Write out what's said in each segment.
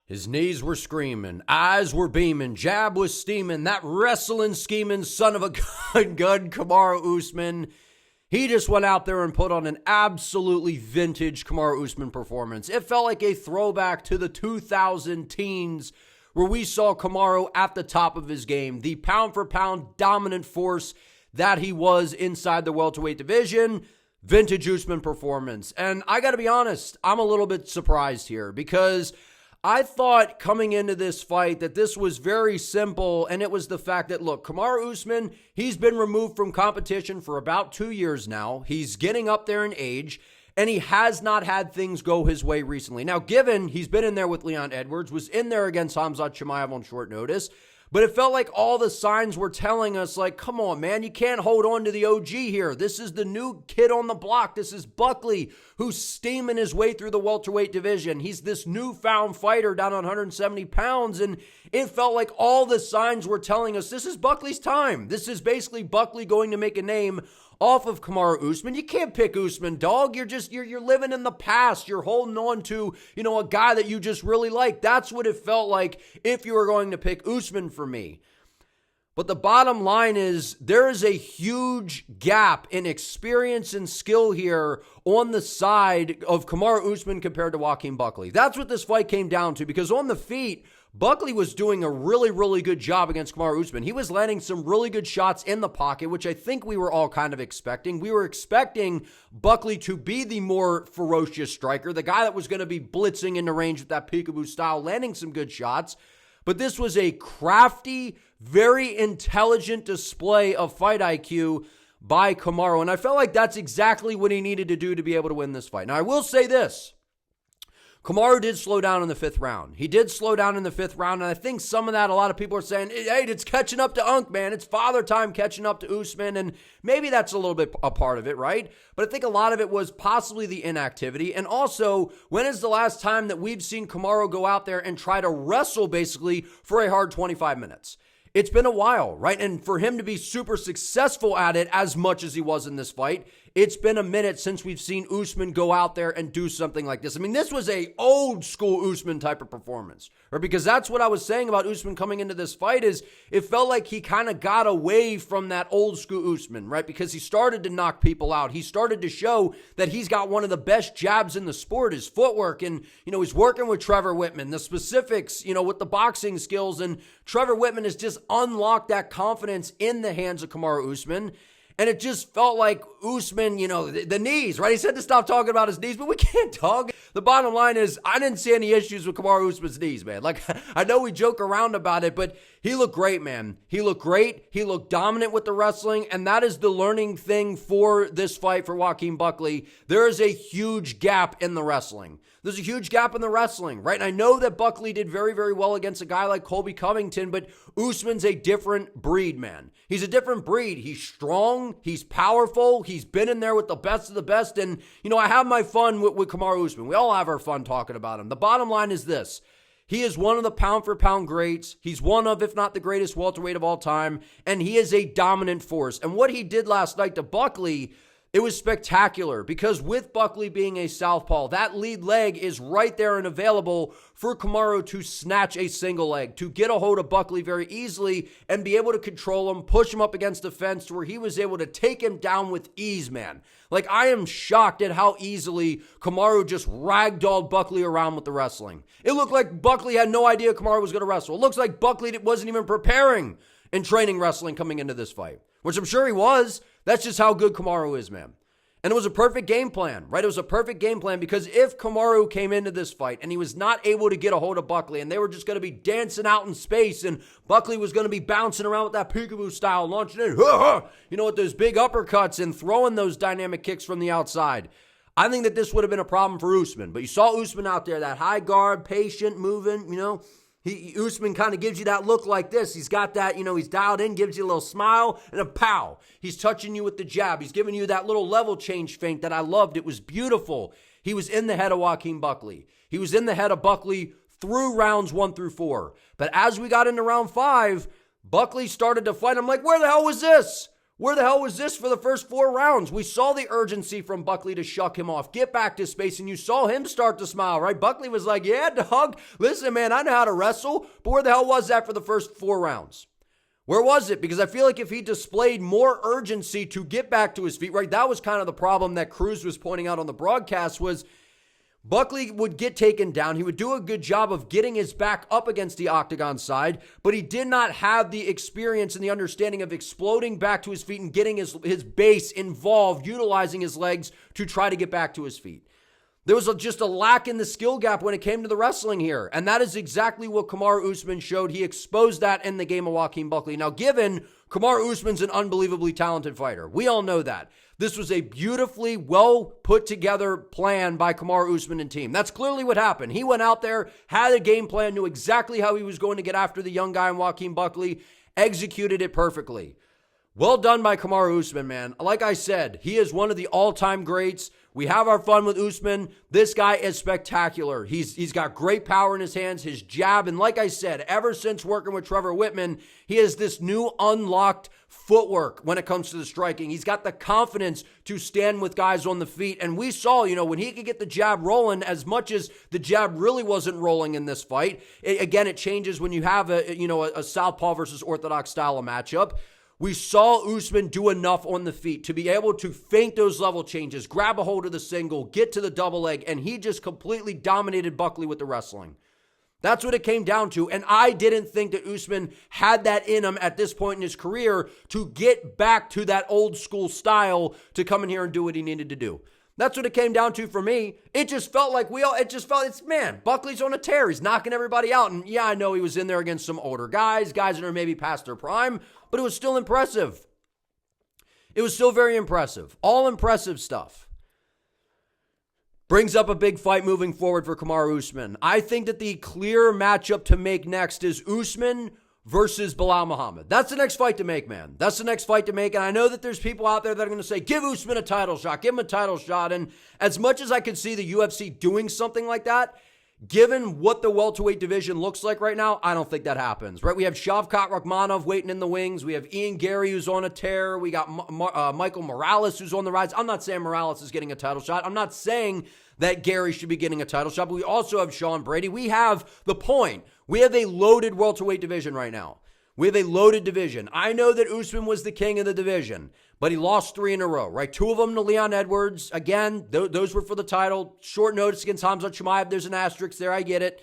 His knees were screaming, eyes were beaming, jab was steaming. That wrestling, scheming son of a gun, Kamaru Usman. He just went out there and put on an absolutely vintage Kamaru Usman performance. It felt like a throwback to the 2000 teens where we saw Kamaru at the top of his game, the pound-for-pound dominant force that he was inside the welterweight division. Vintage Usman performance. And I got to be honest, I'm a little bit surprised here because I thought coming into this fight that this was very simple, and it was the fact that, look, Kamaru Usman, he's been removed from competition for about 2 years now. He's getting up there in age, and he has not had things go his way recently. Now, given he's been in there with Leon Edwards, was in there against Khamzat Chimaev on short notice, but it felt like all the signs were telling us, like, come on, man, you can't hold on to the OG here. This is the new kid on the block. This is Buckley, who's steaming his way through the welterweight division. He's this newfound fighter down on 170 pounds, and it felt like all the signs were telling us this is Buckley's time. This is basically Buckley going to make a name off of Kamaru Usman. You can't pick Usman, dog. You're living in the past. You're holding on to, a guy that you just really like. That's what it felt like if you were going to pick Usman for me. But the bottom line is there is a huge gap in experience and skill here on the side of Kamaru Usman compared to Joaquin Buckley. That's what this fight came down to, because on the feet, Buckley was doing a really, really good job against Kamaru Usman. He was landing some really good shots in the pocket, which I think we were all kind of expecting. We were expecting Buckley to be the more ferocious striker, the guy that was going to be blitzing into range with that peekaboo style, landing some good shots. But this was a crafty, very intelligent display of fight IQ by Kamaru, and I felt like that's exactly what he needed to do to be able to win this fight. Now, I will say this. Kamaru did slow down in the fifth round. He did slow down in the fifth round, and I think some of that, a lot of people are saying, hey, it's catching up to Unk, man. It's father time catching up to Usman, and maybe that's a little bit a part of it, right? But I think a lot of it was possibly the inactivity, and also, when is the last time that we've seen Kamaru go out there and try to wrestle, basically, for a hard 25 minutes? It's been a while, right? And for him to be super successful at it as much as he was in this fight, it's been a minute since we've seen Usman go out there and do something like this. I mean, this was a old school Usman type of performance, right? Because that's what I was saying about Usman coming into this fight is it felt like he kind of got away from that old school Usman, right? Because he started to knock people out. He started to show that he's got one of the best jabs in the sport, his footwork. And, he's working with Trevor Whitman, the specifics, with the boxing skills. And Trevor Whitman has just unlocked that confidence in the hands of Kamaru Usman. And it just felt like Usman, the knees, right? He said to stop talking about his knees, but we can't talk. The bottom line is I didn't see any issues with Kamaru Usman's knees, man. Like, I know we joke around about it, but he looked great, man. He looked great. He looked dominant with the wrestling, and that is the learning thing for this fight for Joaquin Buckley. There is a huge gap in the wrestling. There's a huge gap in the wrestling, right? And I know that Buckley did very, very well against a guy like Colby Covington, but Usman's a different breed, man. He's a different breed. He's strong. He's powerful. He's been in there with the best of the best. And, I have my fun with Kamaru Usman. We all have our fun talking about him. The bottom line is this. He is one of the pound-for-pound greats. He's one of, if not the greatest welterweight of all time. And he is a dominant force. And what he did last night to Buckley, it was spectacular because with Buckley being a southpaw, that lead leg is right there and available for Kamaru to snatch a single leg, to get a hold of Buckley very easily and be able to control him, push him up against the fence to where he was able to take him down with ease, man. Like, I am shocked at how easily Kamaru just ragdolled Buckley around with the wrestling. It looked like Buckley had no idea Kamaru was going to wrestle. It looks like Buckley wasn't even preparing in training wrestling coming into this fight, which I'm sure he was. That's just how good Kamaru is, man. And it was a perfect game plan, right? It was a perfect game plan because if Kamaru came into this fight and he was not able to get a hold of Buckley and they were just going to be dancing out in space and Buckley was going to be bouncing around with that peekaboo style, launching in, with those big uppercuts and throwing those dynamic kicks from the outside, I think that this would have been a problem for Usman. But you saw Usman out there, that high guard, patient, moving, Usman kind of gives you that look like this. He's got that, he's dialed in, gives you a little smile and a pow. He's touching you with the jab. He's giving you that little level change feint that I loved. It was beautiful. He was in the head of Joaquin Buckley. He was in the head of Buckley through rounds 1 through 4. But as we got into round 5, Buckley started to fight. I'm like, where the hell was this? Where the hell was this for the first 4 rounds? We saw the urgency from Buckley to shuck him off, get back to space, and you saw him start to smile, right? Buckley was like, yeah, dog, listen, man, I know how to wrestle, but where the hell was that for the first 4 rounds? Where was it? Because I feel like if he displayed more urgency to get back to his feet, right, that was kind of the problem that Cruz was pointing out on the broadcast was Buckley would get taken down. He would do a good job of getting his back up against the octagon side, but he did not have the experience and the understanding of exploding back to his feet and getting his base involved, utilizing his legs to try to get back to his feet. There was just a lack in the skill gap when it came to the wrestling here, and that is exactly what Kamaru Usman showed. He exposed that in the game of Joaquin Buckley. Now, given Kamaru Usman's an unbelievably talented fighter, we all know that. This was a beautifully well put together plan by Kamaru Usman and team. That's clearly what happened. He went out there, had a game plan, knew exactly how he was going to get after the young guy in Joaquin Buckley, executed it perfectly. Well done by Kamaru Usman, man. Like I said, he is one of the all-time greats. We have our fun with Usman. This guy is spectacular. He's got great power in his hands, his jab, and like I said, ever since working with Trevor Whitman, he has this new unlocked footwork when it comes to the striking. He's got the confidence to stand with guys on the feet, and we saw, when he could get the jab rolling, as much as the jab really wasn't rolling in this fight. It changes when you have a southpaw versus orthodox style of matchup. We saw Usman do enough on the feet to be able to feint those level changes, grab a hold of the single, get to the double leg, and he just completely dominated Buckley with the wrestling. That's what it came down to, and I didn't think that Usman had that in him at this point in his career to get back to that old school style to come in here and do what he needed to do. That's what it came down to for me. It just felt like Buckley's on a tear. He's knocking everybody out. And yeah, I know he was in there against some older guys that are maybe past their prime, but it was still impressive. It was still very impressive. All impressive stuff. Brings up a big fight moving forward for Kamaru Usman. I think that the clear matchup to make next is Usman versus Belal Muhammad. That's the next fight to make, man. That's the next fight to make. And I know that there's people out there that are going to say, give Usman a title shot. Give him a title shot. And as much as I could see the UFC doing something like that, given what the welterweight division looks like right now, I don't think that happens, right? We have Shavkat Rakhmonov waiting in the wings. We have Ian Gary, who's on a tear. We got Michael Morales, who's on the rise. I'm not saying Morales is getting a title shot. I'm not saying that Gary should be getting a title shot, but we also have Sean Brady. We have the point. We have a loaded welterweight division right now. We have a loaded division. I know that Usman was the king of the division, but he lost 3 in a row, right? 2 of them to Leon Edwards. Again, those were for the title. Short notice against Khamzat Chimaev. There's an asterisk there. I get it.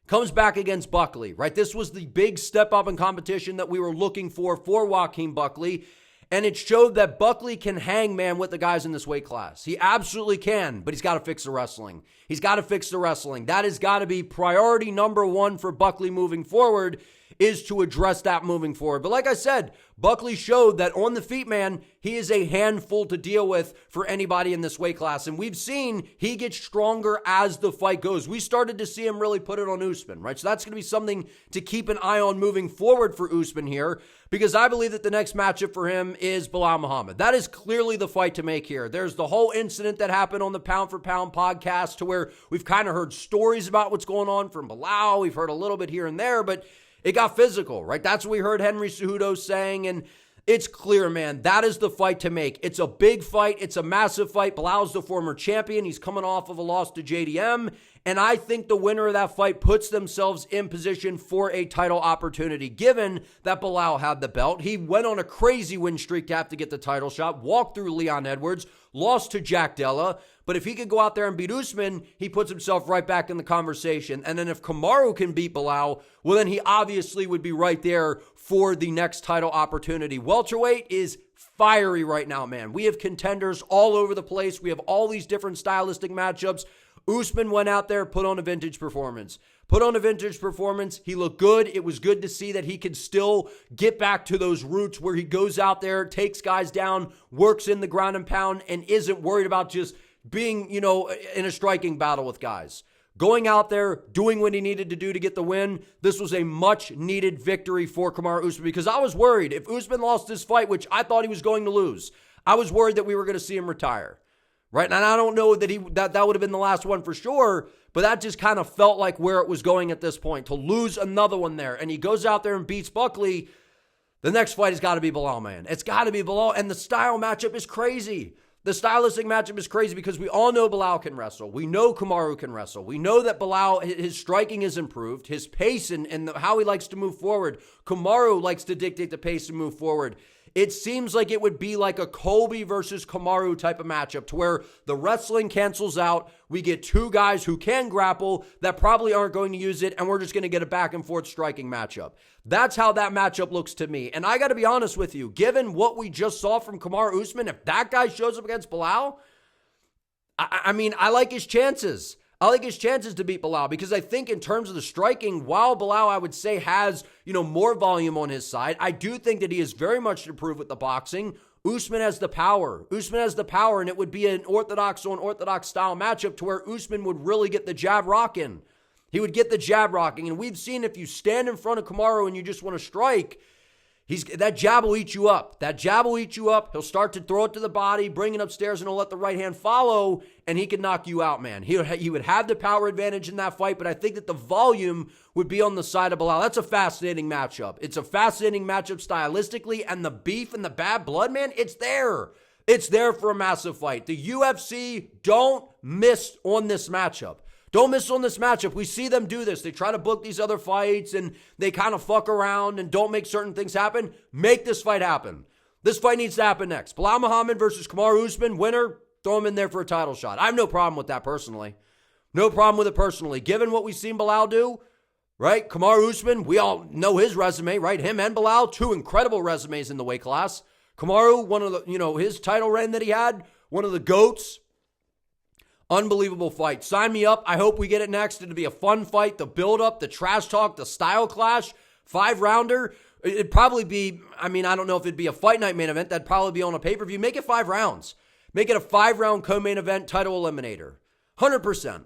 Comes back against Buckley, right? This was the big step up in competition that we were looking for Joaquin Buckley. And it showed that Buckley can hang, man, with the guys in this weight class. He absolutely can, but he's got to fix the wrestling. He's got to fix the wrestling. That has got to be priority number 1 for Buckley moving forward, is to address that moving forward. But like I said, Buckley showed that on the feet, man, he is a handful to deal with for anybody in this weight class. And we've seen he gets stronger as the fight goes. We started to see him really put it on Usman, right? So that's going to be something to keep an eye on moving forward for Usman here, because I believe that the next matchup for him is Belal Muhammad. That is clearly the fight to make here. There's the whole incident that happened on the Pound for Pound podcast to where we've kind of heard stories about what's going on from Belal. We've heard a little bit here and there, but it got physical, right? That's what we heard Henry Cejudo saying, and it's clear, man. That is the fight to make. It's a big fight. It's a massive fight. Belal's the former champion. He's coming off of a loss to JDM, and I think the winner of that fight puts themselves in position for a title opportunity, given that Belal had the belt. He went on a crazy win streak to have to get the title shot, walked through Leon Edwards, lost to Jack Della. But if he could go out there and beat Usman, he puts himself right back in the conversation. And then if Kamaru can beat Belal, well, then he obviously would be right there for the next title opportunity. Welterweight is fiery right now, man. We have contenders all over the place. We have all these different stylistic matchups. Usman went out there, put on a vintage performance. He looked good. It was good to see that he could still get back to those roots where he goes out there, takes guys down, works in the ground and pound, and isn't worried about just being, in a striking battle with guys. Going out there, doing what he needed to do to get the win. This was a much-needed victory for Kamaru Usman, because I was worried if Usman lost this fight, which I thought he was going to lose, I was worried that we were going to see him retire. Right? And I don't know that that would have been the last one for sure, but that just kind of felt like where it was going at this point, to lose another one there. And he goes out there and beats Buckley. The next fight has got to be Belal, man. It's got to be Belal, and the style matchup is crazy. The stylistic matchup is crazy because we all know Belal can wrestle. We know Kamaru can wrestle. We know that Belal, his striking has improved, his pace and how he likes to move forward. Kamaru likes to dictate the pace and move forward. It seems like it would be like a Colby versus Kamaru type of matchup to where the wrestling cancels out. We get two guys who can grapple that probably aren't going to use it, and we're just going to get a back and forth striking matchup. That's how that matchup looks to me. And I got to be honest with you, given what we just saw from Kamaru Usman, if that guy shows up against Belal, I mean, I like his chances. I like his chances to beat Belal because I think in terms of the striking, while Belal, I would say, has, more volume on his side, I do think that he is very much to improve with the boxing. Usman has the power. Usman has the power, and it would be an orthodox on orthodox style matchup to where Usman would really get the jab rocking. He would get the jab rocking, and we've seen if you stand in front of Kamaru and you just want to strike, that jab will eat you up. That jab will eat you up. He'll start to throw it to the body, bring it upstairs, and he'll let the right hand follow, and he can knock you out, man. He would have the power advantage in that fight, but I think that the volume would be on the side of Belal. That's a fascinating matchup. It's a fascinating matchup stylistically, and the beef and the bad blood, man, it's there. It's there for a massive fight. The UFC, don't miss on this matchup. Don't miss on this matchup. We see them do this. They try to book these other fights and they kind of fuck around and don't make certain things happen. Make this fight happen. This fight needs to happen next. Belal Muhammad versus Kamaru Usman. Winner, throw him in there for a title shot. I have no problem with that personally. No problem with it personally. Given what we've seen Belal do, right? Kamaru Usman, we all know his resume, right? Him and Belal, two incredible resumes in the weight class. Kamaru, one of the, his title reign that he had, one of the GOATs. Unbelievable fight. Sign me up. I hope we get it next. It'll be a fun fight. The build-up, the trash talk, the style clash, 5-rounder. It'd probably be, I don't know if it'd be a fight night main event. That'd probably be on a pay-per-view. Make it 5 rounds. Make it a 5-round co-main event title eliminator. 100%.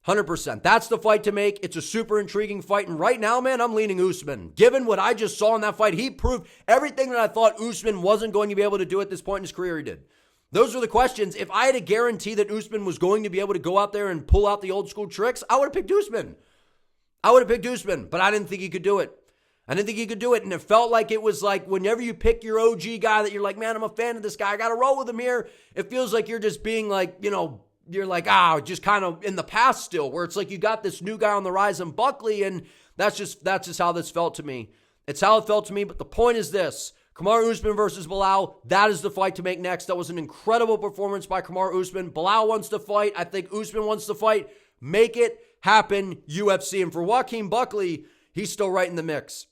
100%. That's the fight to make. It's a super intriguing fight. And right now, man, I'm leaning Usman. Given what I just saw in that fight, he proved everything that I thought Usman wasn't going to be able to do at this point in his career, he did. Those are the questions. If I had a guarantee that Usman was going to be able to go out there and pull out the old school tricks, I would have picked Usman. But I didn't think he could do it. And it felt like it was like whenever you pick your OG guy that you're like, man, I'm a fan of this guy. I got to roll with him here. It feels like you're just being like, you're like, just kind of in the past still, where it's like you got this new guy on the rise in Buckley, and that's just how this felt to me. It's how it felt to me, but the point is this. Kamaru Usman versus Belal, that is the fight to make next. That was an incredible performance by Kamaru Usman. Belal wants to fight. I think Usman wants to fight. Make it happen, UFC. And for Joaquin Buckley, he's still right in the mix.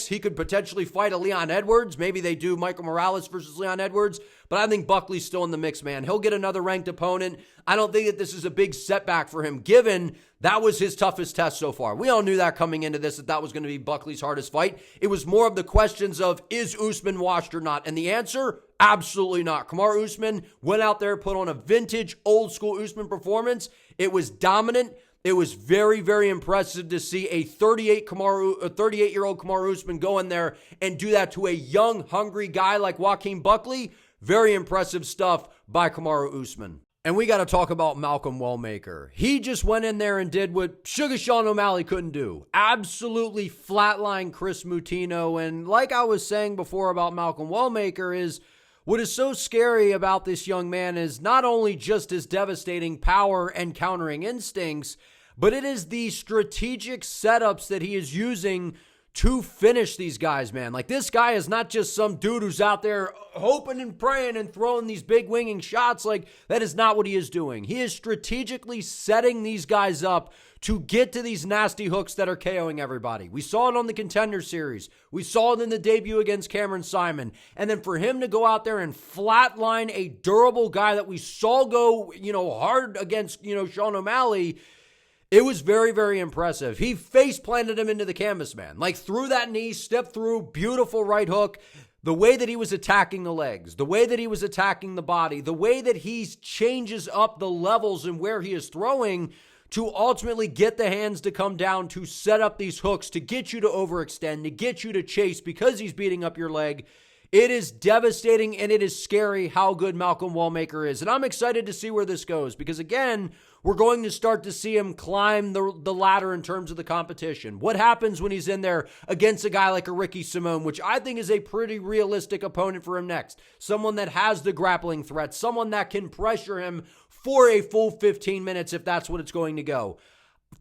He could potentially fight a Leon Edwards. Maybe they do Michael Morales versus Leon Edwards. But I think Buckley's still in the mix, man. He'll get another ranked opponent. I don't think that this is a big setback for him, given that was his toughest test so far. We all knew that coming into this, that was going to be Buckley's hardest fight. It was more of the questions of, is Usman washed or not? And the answer, absolutely not. Kamaru Usman went out there, put on a vintage, old-school Usman performance. It was dominant. It was very, very impressive to see a 38-year-old Kamaru Usman go in there and do that to a young, hungry guy like Joaquin Buckley. Very impressive stuff by Kamaru Usman. And we got to talk about Malcolm Wellmaker. He just went in there and did what Sugar Sean O'Malley couldn't do. Absolutely flatlined Kris Moutinho. And like I was saying before about Malcolm Wellmaker is, what is so scary about this young man is not only just his devastating power and countering instincts, but it is the strategic setups that he is using to finish these guys, man. Like, this guy is not just some dude who's out there hoping and praying and throwing these big winging shots. Like, that is not what he is doing. He is strategically setting these guys up to get to these nasty hooks that are KOing everybody. We saw it on the Contender Series. We saw it in the debut against Cameron Simon. And then for him to go out there and flatline a durable guy that we saw go, hard against, Sean O'Malley, it was very, very impressive. He face planted him into the canvas, man. Like, through that knee, stepped through, beautiful right hook. The way that he was attacking the legs, the way that he was attacking the body, the way that he changes up the levels and where he is throwing to ultimately get the hands to come down, to set up these hooks, to get you to overextend, to get you to chase because he's beating up your leg. It is devastating and it is scary how good Malcolm Wellmaker is. And I'm excited to see where this goes because, again, We're going to start to see him climb the ladder in terms of the competition. What happens when he's in there against a guy like a Ricky Simone, which I think is a pretty realistic opponent for him next. Someone that has the grappling threat, someone that can pressure him for a full 15 minutes if that's what it's going to go.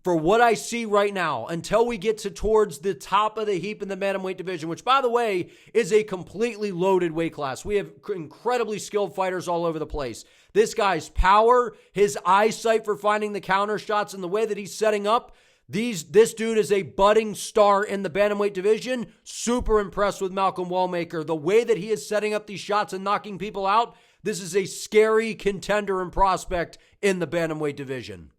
For what I see right now, until we get towards the top of the heap in the bantamweight division, which, by the way, is a completely loaded weight class. We have incredibly skilled fighters all over the place. This guy's power, his eyesight for finding the counter shots, and the way that he's setting up, this dude is a budding star in the bantamweight division. Super impressed with Malcolm Wellmaker. The way that he is setting up these shots and knocking people out, this is a scary contender and prospect in the bantamweight division.